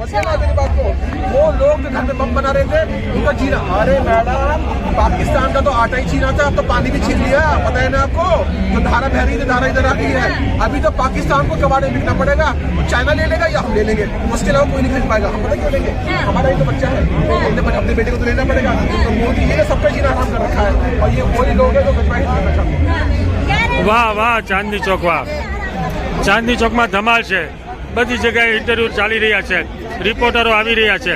मेरी बात को, वो लोग जो घर में बम बना रहे थे उनका जीना, अरे मैडम पाकिस्तान का तो आटा ही छीना था, अब तो पानी भी छीन लिया, पता है ना आपको। तो धारा बह रही थी, धारा इधर आ गई है। अभी तो पाकिस्तान को कबाड़े बिकना पड़ेगा, चाइना ले लेगा या हम ले लेंगे, उसके अलावा कोई नहीं खरीद पाएगा। हम पता क्यों लेंगे, हमारा ही तो बच्चा है, हमने अपने बेटे को तो लेना पड़ेगा। तो मोदी ये सबका जीना आराम कर रखा है, और ये वही लोग हैं जो गजबाई करना चाहते हैं। વાહ વાહ ચાંદની ચોક, વાહ ચાંદની ચોકમાં ધમાલ છે, બધી જગ્યાએ ઇન્ટરવ્યુ ચાલી રહ્યા છે, રિપોર્ટરો આવી રહ્યા છે।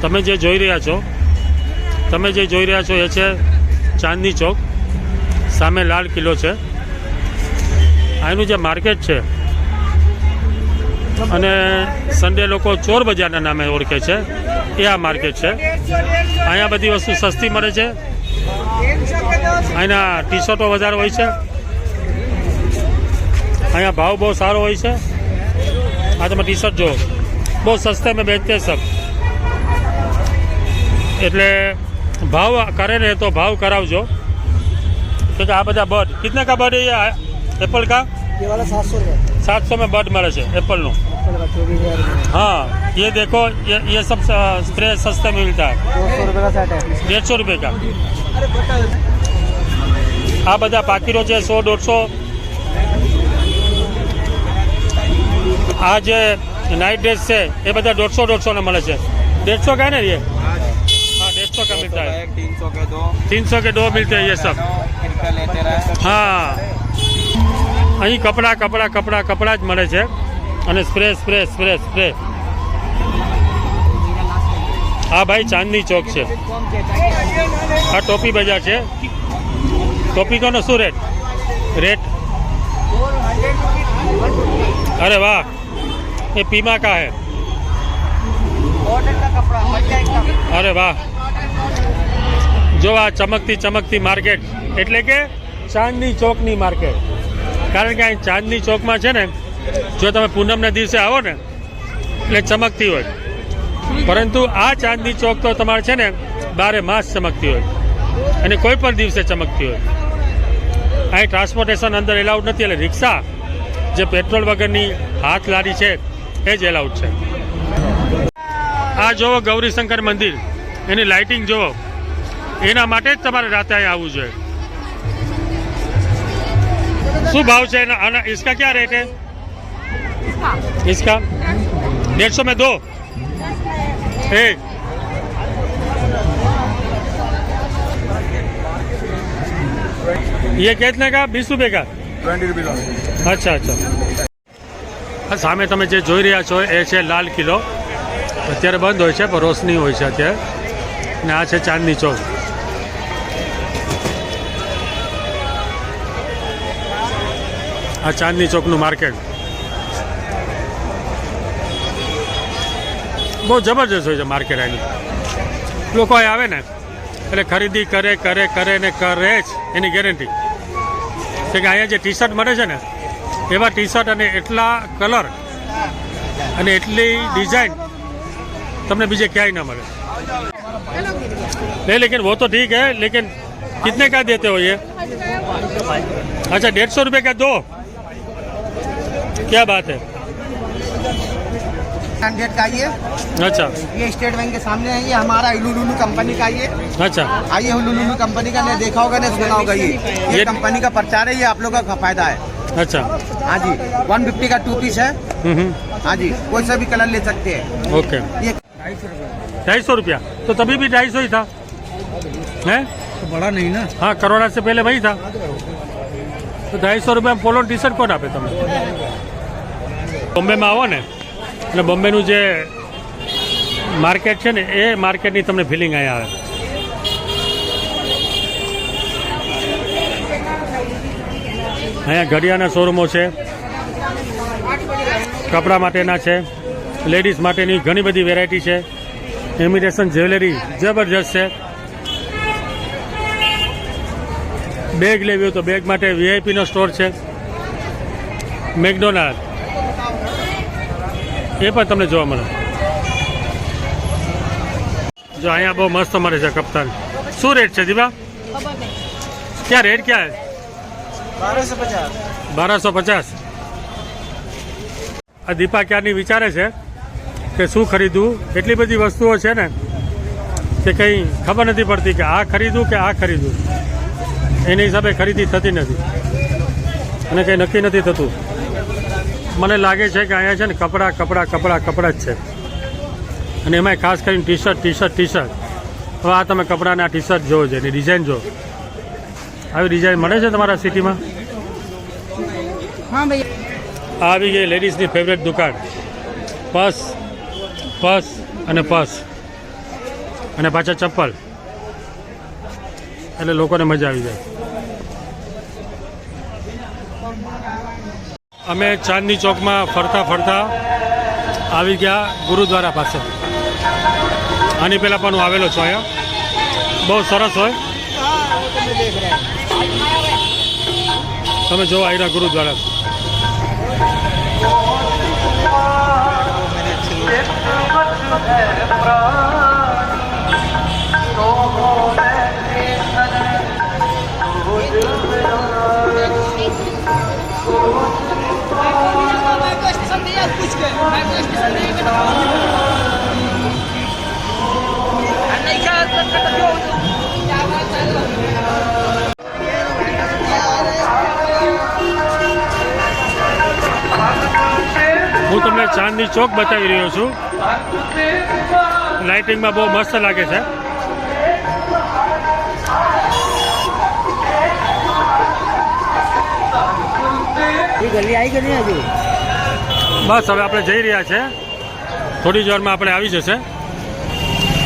તમે જે જોઈ રહ્યા છો એ છે ચાંદની ચોક, સામે લાલ કિલ્લો છે। અહીંનું જે માર્કેટ છે અને સન્ડે લોકો ચોર બજારના નામે ઓળખે છે, એ આ માર્કેટ છે। અહીંયા બધી વસ્તુ સસ્તી મળે છે। અહીંના ટી શર્ટો વધારે હોય છે, અહીંયા ભાવ બહુ સારો હોય છે। આ તમે ટી શર્ટ જો બહુ સસ્તે મેં બેચતે સબ, એટલે ભાવ કરે ને તો ભાવ કરાવજો, क्योंकि આ બધા બર્ડ कितने का बर्ड है ये एप्पल का? ये वाला 700 रुपये, 700 में बर्ड મળે છે એप्पल નું। हाँ ये देखो, ये सब स्प्रे सस्ते में मिलता है, 200 रुपये का सेट है, 150 रुपये का। आ બધા પાકીરો છે 100-150। આ જે નાઇટ ડ્રેસ છે એ બધા 150-150 ને મળે છે। 150 का है ना ये? हाँ 150 का मिलता है, 300 के 2 मिलते हैं ये सब। हाँ અહીં કપડા કપડા કપડા કપડા જ મળે છે, અને સ્પ્રે સ્પ્રે સ્પ્રે સ્પ્રે। આ ભાઈ ચાંદની ચોક છે, આ ટોપી બજાર છે। टोपी का शू रेट? अरे वाह, ये पीमा का है, अरे वाह। जो आ चमकती चमकती मार्केट एटले के चांदनी चौकनी मार्केट, कारण के चांदनी चौक में है ने, जो तमे पूनम ने दिवसे आवो ने એટલે ચમકતી હોય, પરંતુ આ ચાંદની ચોક તો તમારે છે ને 12 માસ ચમકતી હોય, અને કોઈ પણ દિવસે ચમકતી હોય। અહીં ટ્રાન્સપોર્ટેશન અંદર એલાઉડ નથી, એટલે રિક્ષા જે પેટ્રોલ વગરની હાથ લારી છે એ જ એલાઉડ છે। આ જોવો ગૌરીશંકર મંદિર, એની લાઇટિંગ જોવો, એના માટે જ તમારે રાતે અહીં આવવું જોઈએ। શું ભાવ છે આના? इसका क्या रेट है? इसका 150 में 2। ये कितने का? 20 रुपये का, 20 रुपये। अच्छा अच्छा। સામે તમે જે જોઈ રહ્યા છો એ છે લાલ કિલ્લો, અત્યારે બંધ હોય છે પણ રોશની હોય છે અત્યારે, અને આ છે ચાંદની ચોક। આ ચાંદની ચોકનું માર્કેટ બહુ જબરજસ્ત હોય છે માર્કેટ। આની લોકો અહીં આવે ને એટલે ખરીદી કરે કરે કરે ને કરે જ, એની ગેરંટી છે કે અહીંયા જે ટી શર્ટ મળે છે ને એવા टी शर्ट અને એટલા કલર અને એટલી ડિઝાઇન તમને બીજે ક્યાંય ના મળે। नहीं लेकिन वो तो ठीक है, लेकिन कितने का देते हो ये? अच्छा 150 रुपये का 2, क्या बात है। 100 का ये। अच्छा, ये स्टेट बैंक के सामने है, ये हमारा लुलुलु कंपनी का। ये अच्छा, आइए लुलुलु कंपनी का, ने देखा होगा ने सुना होगा। ये कंपनी का प्रचार है, ये आप लोगों का फायदा है। अच्छा, हाँ जी, 150 का 2 पीस है। हाँ जी, कोई सा भी कलर ले सकते हैं। ओके। ये 250 रुपया, तो तभी भी 250 ही था, है तो बड़ा नहीं ना। हाँ, कोरोना से पहले वही था, तो 250 रुपया में पोलो टी शर्ट कोण आपे तमे? બોમ્બેમાં આવો ને એટલે બોમ્બેનું જે માર્કેટ છે ને એ માર્કેટની તમને ફિલિંગ અહીંયા આવે। અહીંયા ઘડિયાળના શોરૂમો છે, કપડા માટેના છે, લેડીઝ માટેની ઘણી બધી વેરાયટી છે, ઇમિટેશન જ્વેલરી જબરજસ્ત છે। બેગ લેવી હોય તો બેગ માટે વીઆઈપીનો સ્ટોર છે, મેકડોનાલ્ડ એ પણ તમને જોવા મળે। जो અહીંયા બહુ મસ્ત મળે છે કપ્તાન। શું રેટ છે દીવા? क्या रेट क्या है? 1250। 1250। આ દીપા ક્યારની વિચારે છે કે શું ખરીદવું. એટલી બધી વસ્તુઓ છે ને કે કંઈ ખબર નથી પડતી કે આ ખરીદવું કે આ ખરીદવું. એની હિસાબે ખરીદી થતી નથી અને કંઈ નક્કી નથી થતું. મને લાગે છે કે અહીંયા છે ને કપડાં જ છે. અને એમાંય ખાસ કરીને ટી શર્ટ. હવે આ તમે કપડાના ટી શર્ટ જોવો છે એની ડિઝાઇન જો. આવી ડિઝાઇન મળે છે તમારા સિટીમાં? हाँ भैया આ આવી ગઈ લેડીઝની ફેવરેટ દુકાન. પર્સ અને પર્સ અને પાછા ચપ્પલ, એટલે લોકોને મજા આવી જાય. અમે ચાંદની ચોકમાં ફરતા આવી ગયા ગુરુદ્વારા પાસે. આની પહેલાં પણ હું આવેલો છું અહીંયા. બહુ સરસ હોય. તમે જો આયરા ગુરુદ્વારા. હું તમને ચાંદની ચોક બતાવી રહ્યો છું. લાઇટિંગમાં બહુ મસ્ત લાગે છે. गली आई गली हजू બસ હવે આપણે જઈ રહ્યા છે. થોડી જ વારમાં આપણે આવી જશે.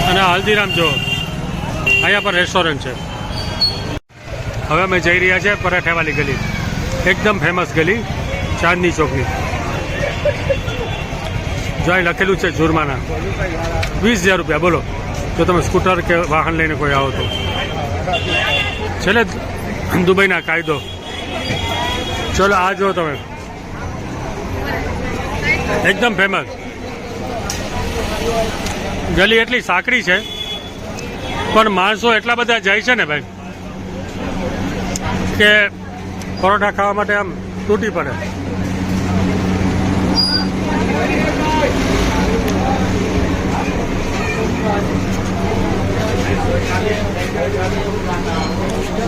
અને આ હલ્દીરામ જો અહીંયા પર રેસ્ટોરન્ટ છે. હવે અમે જઈ રહ્યા છે પરાઠાવાળી ગલી. એકદમ ફેમસ ગલી ચાંદની ચોકની. જો અહીં લખેલું છે જુર્માના 20,000 રૂપિયા. બોલો, જો તમે સ્કૂટર કે વાહન લઈને કોઈ આવો તો. છેલ્લે દુબઈના કાયદો. ચલો આ જો તમે, એકદમ ફેમસ ગલી. એટલી સાંકડી છે પણ માણસો એટલા બધા જાય છે ને ભાઈ કે પરોઠા ખાવા માટે આમ તૂટી પડે.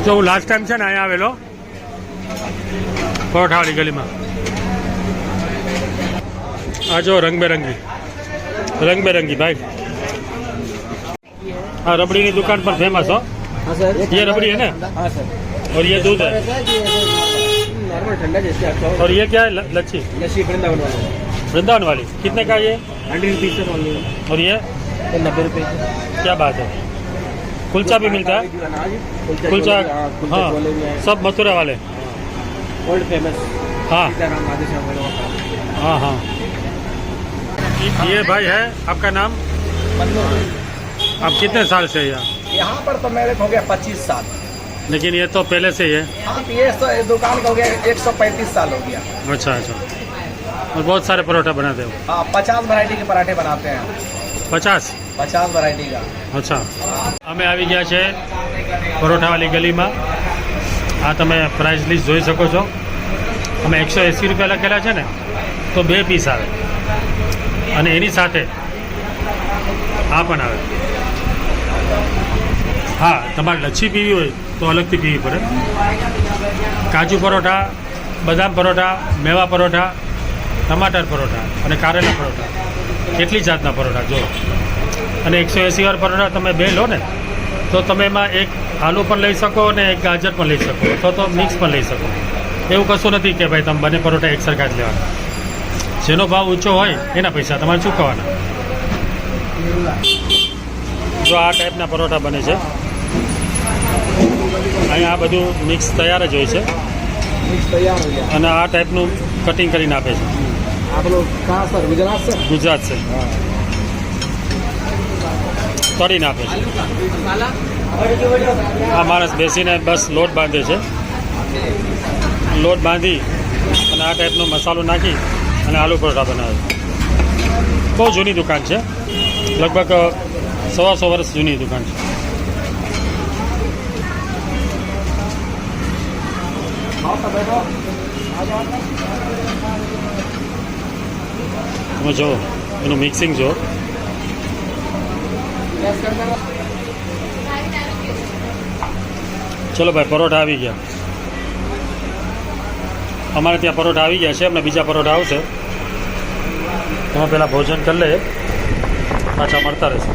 જો હું લાસ્ટ ટાઈમ છે ને અહીંયા આવેલો પરોઠાવાળી ગલીમાં. આ જો રંગબેરંગી ભાઈ. हाँ रबड़ी की दुकान पर फेमस हो. हाँ सर ये रबड़ी है ना? हाँ सर और ये दूध है नॉर्मल ठंडा जैसे आपका और ये क्या है लच्छी लस्सी वृंदावन वाला वृंदावन वाली. कितने का ये? 100 रुपीज़ सर ओनली और ये 90 रुपये क्या बात है. कुलचा भी मिलता है? कुलचा हाँ सब मथुरा वाले. वर्ल्ड फेमस हाँ सीताराम राधेश्याम वगैरह हाँ हाँ. ये भाई है आपका नाम? आप कितने साल से यहाँ? यहाँ पर तो मेरे को हो गया 25 साल. लेकिन ये तो पहले से ही है. हाँ तो ये दुकान का हो गया 135 साल हो गया. अच्छा अच्छा. और बहुत सारे परोठा बनाते हो? हाँ 50 वैरायटी के पराठे बनाते हैं. 50 वैरायटी का. અચ્છા. અમે આવી ગયા છે પરોઠાવાળી ગલીમાં. આ તમે પ્રાઇસ લિસ્ટ જોઈ શકો છો. અમે 180 રૂપિયા લખેલા છે ને તો 2 પીસ આવે અને એની સાથે આ પણ આવે. હા તમારે લચ્છી પીવી હોય તો અલગથી પીવી પડે. કાજુ પરોઠા, બદામ પરોઠા, મેવા પરોઠા, ટમાટર પરોઠા અને કારેલા પરોઠા. કેટલી જાતના પરોઠા જો. અને 180 વાર પરોઠા તમે 2 લો ને તો તમે એમાં એક આલુ પણ લઈ શકો અને એક ગાજર પણ લઈ શકો અથવા તો મિક્સ પણ લઈ શકો. એવું કશું નથી કે ભાઈ તમે બંને પરોઠા એક સરખા જ લેવાના. જેનો ભાવ ઊંચો હોય એના પૈસા તમારે ચૂકવવાના. જો આ ટાઈપના પરોઠા બને છે. અહીંયા આ બધું મિક્સ તૈયાર જ હોય છે मिक्स तैयार हो गया. અને આ ટાઈપનું કટિંગ કરીને આપે છે. आप लोग कहाँ सर? गुजरात से? ગુજરાત છે. તળીને આપે છે. આ માણસ બેસીને બસ લોટ બાંધે છે. લોટ બાંધી અને આ ટાઈપનો મસાલો નાખી અને આલુ પરોઠા બનાવે છે. બહુ જૂની દુકાન છે. લગભગ 100 વર્ષ જૂની દુકાન છે. તમે જો એનું મિક્સિંગ જો. ચલો ભાઈ, પરોઠા આવી ગયા. અમારે ત્યાં પરોઠા આવી ગયા છે, અમને બીજા પરોઠા આવશે. તમે પહેલાં ભોજન કરી લે, પાછા મળતા રહેશે.